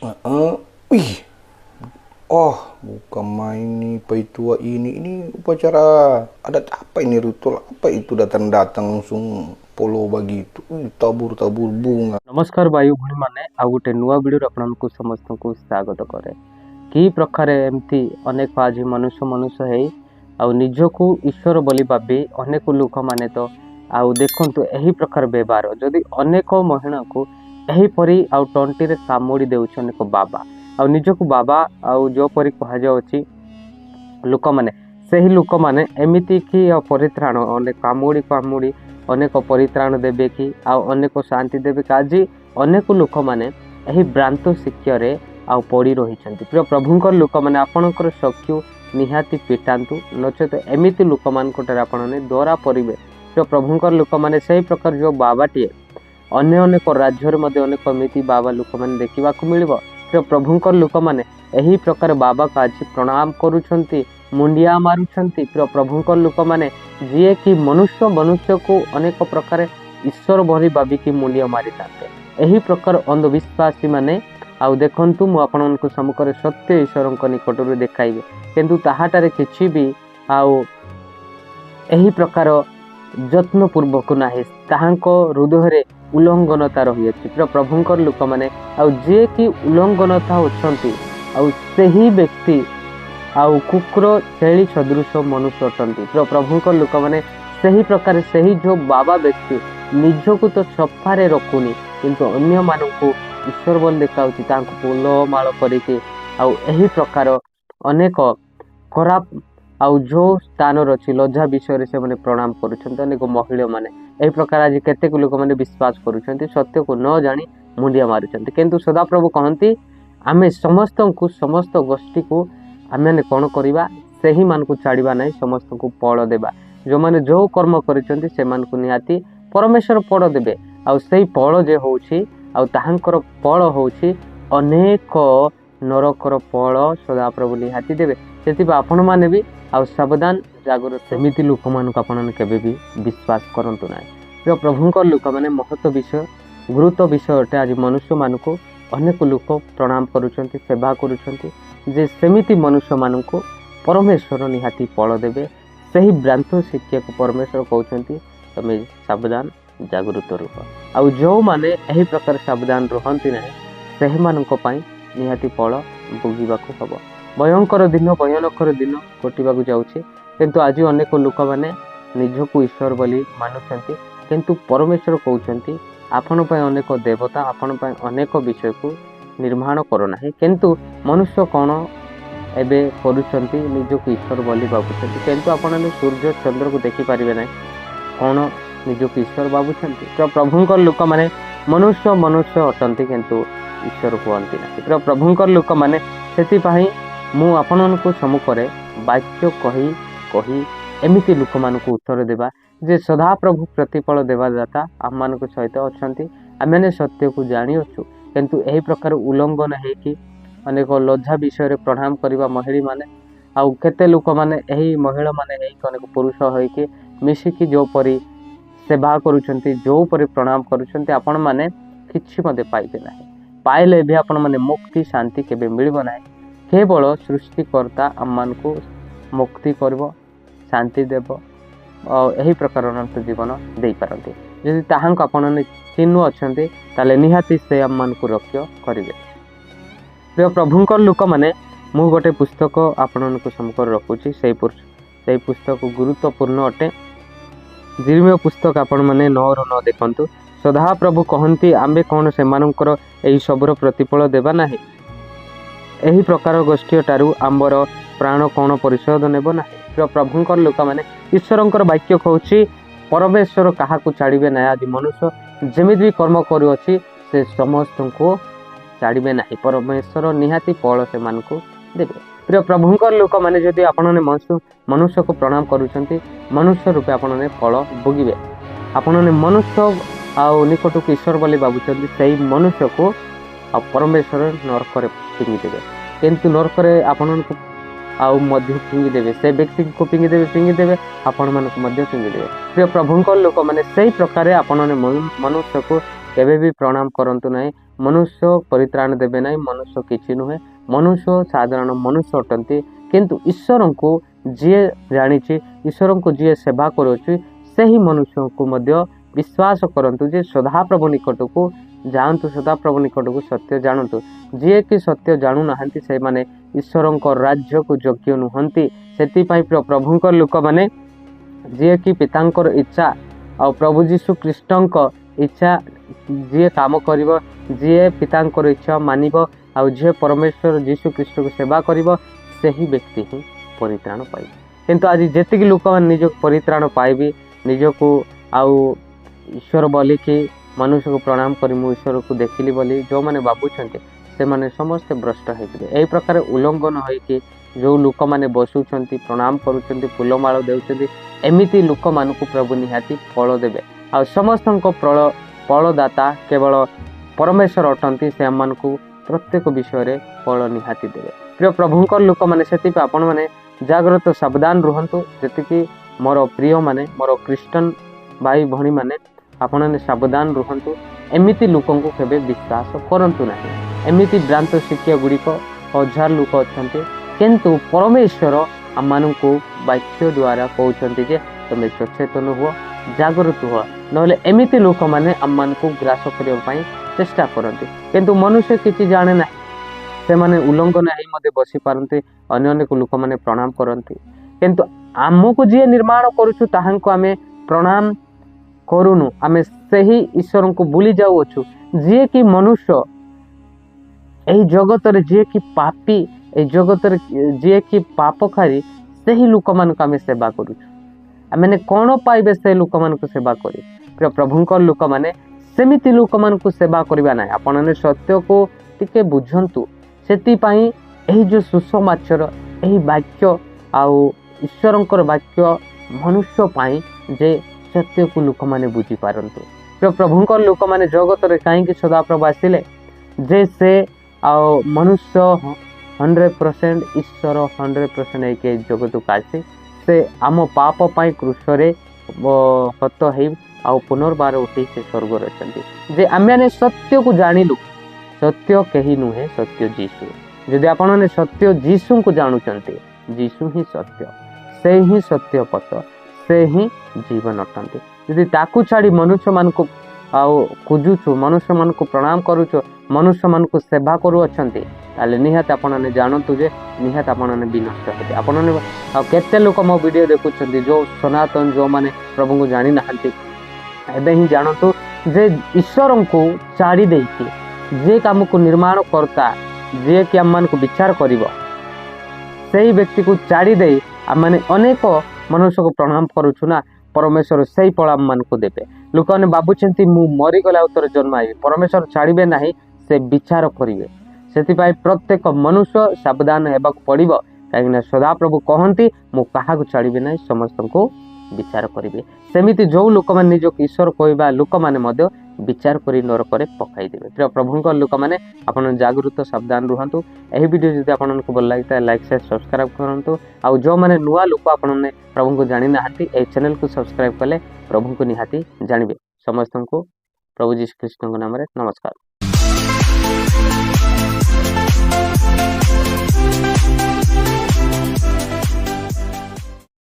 Wih, oh bukan main nih Paitua ini upacara adat apa ini, ritual apa itu, datang langsung polo begitu, tabur bunga. नमस्कार भाई भूणी मैंने आउ गोटे नुआ वीडियो आपको समस्त को स्वागत करे कि प्रकार एमती अनेक आज मनुष्य है आउ निजको ईश्वर बोली भावी अनेक लोक माने तो आउ देखंतु एही प्रकार व्यवहार जदि अनेक महिला को एहीपरी आउ टंटी रे कामुड़ी देउछ अनेक बाबा आउ निजको बाबा आउ जो परी कहा जाउछि लोक माने सही लोक माने एमिति कि परित्राण अनेक कामुड़ी अनेक परित्राण देवे कि आउ अनेक शांति देवे कि आज अनेक लोक माने एही भ्रांत शिक्षारे आउ पड़ी रही प्रिय प्रभुंकर लोक माने आपणकर चक्षु निहाती पिटातु नचेत एमिति लोक मानकटारे आपने द्वारा परिबे। प्रिय प्रभुंकर लोक माने सही प्रकार जो बाबाटीए अन्य अनेक राज्य में अनेक एमिति बाबा लोक माने देखा मिलिबो। प्रिय प्रभुंकर लोक माने एही प्रकार बाबा को आज प्रणाम करुछंती, मुंडिया मारुछंती। प्रिय प्रभुंकर लोक माने जी कि मनुष्य को अनेक प्रकार ईश्वर भरी भाविकी मुंडिया मारी थाते। एही प्रकार अंधविश्वासी माने आउ देखंतु मु आपननको सम्मुखरे सत्य ईश्वरक निकटरू देखाइबे किंतु ताहाटारे किछि भी आउ एही प्रकार यत्न पूर्वक नाही ताहांको हृदय उल्लंघनता रही अछि। प्रिय प्रभुंकर लोक माने आउ जे कि उल्लंघनता होछंती आउ सेही व्यक्ति आउ कुकुर छेली सदृश मनुष्य अटंती। प्रिय प्रभुंकर लोक माने सही प्रकार सही जो बाबा व्यक्ति निजको तो सफारे रखुनी किंतु अन्य मानकु ईश्वर बोल देखाउछि तांको पोलो माळ करिके आउ एही प्रकार अनेक खराब आउ जो स्थान रछि लज्जा विषय से माने प्रणाम करुछन्ते। अनेक महिला माने एही प्रकार आज केतेक लोक माने विश्वास करुछन्ते सत्य को न जानी मुंडिया मारुछन्ते किंतु सदाप्रभु कहंती आमे समस्त गोष्ठी को आमे कौन करवा सही मान को छाड़वा नहीं, समस्त को फल देवा। जो माने जो कर्म करिसेंती से मान को निहाती परमेश्वर फल देबे आउ सही फल जे होउछि आउ ताहांकर फल होउछि अनेक नरकर फल सदाप्रभु निहाती देबे। सेतिबा आपण माने भी आउ सावधान जागरूक सेमिति लोक मान को आपण केबे भी विश्वास करंतु नाही। प्रिय प्रभुंकर लोक माने महत्व विषय गुरुत्व विषय अटे। आज मनुष्य मान को अनेक लोक प्रणाम करुछंती, सेवा करुछंती जे सेमिति मनुष्य मान को परमेश्वर निहाती फल देबे। सही भ्रांत शिक्षा को परमेश्वर कहउछंती तमे सावधान जागरूक रूप आउ जो माने एही प्रकार सावधान रहंती नाही सेही मानक पई निहाती फल भोगिबाकू हबो। भयंकर दिन कटिबाकू जाउछि किंतु आज अनेक लोक माने निजको ईश्वर बोली मानुछंती किंतु परमेश्वर कहउछंती आपण पई अनेक देवता आपण पई अनेक विषय को निर्माण करो नाही किंतु मनुष्य कौन एबे करुछंती निजको ईश्वर बोली भाबुछंती किंतु आपण सूर्य चंद्र को देखि पारिबे नाही कौन निजको ईश्वर भाबुछंती। प्रिय प्रभुंकर लोक माने मनुष्य अटंती किंतु ईश्वर कहंती नाही। प्रिय प्रभुंकर लोक माने सेति पई मु आपनको सम्मुखरे वाक्य कही एमिति लोक मानकु उत्तर देबा जे सदा प्रभु प्रतिफल देवा दाता आम मान सहित अच्छा आम सत्य को जानी अच्छु किंतु यही प्रकार उल्लंघन है कि अनेक लज्जा विषय रे प्रणाम करवा महिला माने आउ केते लोक माने एही महिला माने अनेक पुरुष होइके मिसिकी जो परी सेवा करुछंती जो परी प्रणाम करुछंती आपण माने किछि मते पाइबे नाही। पाइले भी आपण माने मुक्ति शांति केबे मिलिबो नाही। केवल सृष्टिकर्ता आम मान को मुक्ति करबो, शांति देबो और यही प्रकार अनंत जीवन दे पारती। यदि ताहांको आपण चिन्हु अछंती ताले निहाती से आम मान को रक्षा करिवे। प्रिय प्रभुंकर लोक माने मु गोटे पुस्तक आपण को सम्मुख रखुची सेही पुस्तक गुरुत्वपूर्ण अटे। जिर्मीय पुस्तक आपण माने 9 रो 9 देखंतु सदा प्रभु कहंती आंबे कोन से मानकर एही सबरो प्रतिफल देबा नाही। एही प्रकार गोष्ठी टारू आंबर प्राण कोन परिशोध नेबो नाही। प्रिय प्रभुंकर लोक माने ईश्वरंकर वाक्य कहउची परमेश्वर काहा को छाड़िबे ना। आज मनुष्य जेमिति भी कर्म करूअछि से समस्त को छाड़िबे नाही, परमेश्वर निहाती फल से मान को देबे। प्रिय प्रभुंकर लोक माने जदि आपने मनुष्य को प्रणाम करुछंती मनुष्य रूपे आपने फल भोगिबे। आपने मनुष्य आउ निकट को ईश्वर बोली भाबुछंती सही मनुष्य को परमेश्वर नरक रे पिंगी देबे किंतु नरक रे आपन आउ मध्य पिंगी देबे से व्यक्ति को पिंगी देबे आपण मान को मध्य पिंगी देबे। प्रिय प्रभुंकर लोक माने सही प्रकार आपण मनुष्य को केबे भी प्रणाम करंतु नहीं। मनुष्य परित्राण देबे नहीं, मनुष्य किछि नुहे, मनुष्य साधारण मनुष्य अटंती। किंतु ईश्वर को जी जानी, ईश्वर को जी सेवा करुच्ची से ही मनुष्य को मध्य विश्वास करंतु जे सदाप्रभु निकट को जानतु, सदाप्रभु निकट को सत्य जानतु। जी कि सत्य जाणु नाहंती से माने ईश्वर राज्य को योग्य नुहंती। सेति पई प्रभुंकर लोक माने जी कि पितांकर इच्छा आ प्रभु जीशु कृष्णଙ୍କ इच्छा जी काम करिवो, जी पितांकर इच्छा मानिबो आ जे परमेश्वर जीशु कृष्ण को सेवा करिवो सही व्यक्ति ही परित्राण पाइबे। किंतु आज जेतिक लोक माने निज परित्राण पाइबे, निज को आउ ईश्वर बोली कि मनुष्य को प्रणाम करी मु ईश्वर को देखिली बोली जो माने बाबुछन्ते से माने समस्त भ्रष्ट होइबे। एही प्रकार उल्लंघन होई कि जो लोक माने बसुछन्ती, प्रणाम करूछन्ती, फूलमाଳ देउछन्ती, एमिति लोक मानकु प्रभु निहाती फल देबे। आ समस्तଙ୍କ फलदाता केवल परमेश्वर अटंती, से मानकु प्रत्येक विषय रे फल निहाती देबे। प्रिय प्रभुंकर लोक माने सेति पे आपण माने जागृत सावधान रुहंतु। जेतिकी मोर प्रिय माने मोर क्रिश्चियन भाई भणी माने आपण माने सावधान रुहंतु। एमिति लोकंकु केबे विश्वास करंतु नाही। एमिति भ्रांत शिक्षा गुड़िक हजार लोक अछंती, किंतु परमेश्वर आमମାନଙ୍କୁ वाक्य द्वारा कहउछंती जे तमे सचेतन हुओ, जागृत हुओ, नहले एमिति लोक माने आमମାନଙ୍କୁ ग्रास करिया पई चेष्टा करंती। किंतु मनुष्य किछि जाने ना, से माने उल्लंघन हेई मध्ये बसी पारंती, अन्य अनेक लोक माने प्रणाम करंती। किंतु आमको जे निर्माण करूछु ताहांको आमे प्रणाम करूनु, आमे सही ईश्वर को भूली जाउछु। जे कि मनुष्य एही जगत रे जे कि पापी, ए जगत रे जे कि पापकारी, सही लोक मानक आमे सेवा करूछु। आमे कोन पाइबे से लोक मानक सेवा करी? प्रभुंकर लोक माने सेमिति लोक मानक सेवा करबा नै। आपण ने सत्य को टिके बुझंतु। सेति पई एही जो सुसमाचार, एही वाक्य आउ ईश्वरंकर वाक्य मनुष्य पई जे सत्य को लोक माने बुझी पारंतु। प्रभुंकर लोक माने जगत रे काहे कि सदाप्रभु आसिले जे से आउ मनुष्य 100%, ईश्वर 100% एक जगत को आसी से आम पाप पाई क्रूसरे हत है आउ पुनर्बार उठी से स्वर्ग रही। जे आम सत्य को जानिलु, सत्य कहीं नुहे, सत्य जीशु। जदि आपण सत्य जीशु को जानुचंती, जीशु ही सत्य, से ही सत्य पथ, से ही जीवन अटंती। यदि ताकू छाड़ी मनुष्य मान को खोजुछु, मनुष्य मान को प्रणाम करूछु, मनुष्य मान को सेवा करू अछंती, ताले निहात आपण जानतु जे निहात आपण विनष्ट हेते। आपण केते लोक मो वीडियो देखुछंती जो सनातन, जो माने प्रभु को जानि नाहंती, एबे ही जानतु जे ईश्वर को छाड़ी देइकी जे काम को निर्माण करता, जे कि हम मान को विचार करिवो, सही व्यक्ति को छाड़ी दे आम माने अनेक मनुष्य को प्रणाम करूछु ना, परमेश्वर सही फल आम मान को देबे। लोक माने बाबुछंती मु मरी गला उतर जन्म आइबे, परमेश्वर छाड़िबे नाही, से विचार करिवे। सेतिपाई प्रत्येक मनुष्य सावधान हेबाक पड़िबो, काहेकि सदाप्रभु कहंती मु काहाकु छाड़िबे नाही, समस्त को विचार करिवे। सेमिति जो लोक माने निज ईश्वर कहबा लोक माने मध्य विचार करी नरक रे पकाई देबे। प्रिय प्रभुंकर लोक माने आपण जागृत सावधान रुहंतु। एही वीडियो जदि आपनको भल लागता लाइक शेयर सब्सक्राइब करंतु। आ जो माने नुवा लोक आपण प्रभु को जानि नाहंती, ए चैनल को सब्सक्राइब कले प्रभु को निहाती जानिबे। समस्त को प्रभु जीशु कृष्ण के नाम रे नमस्कार।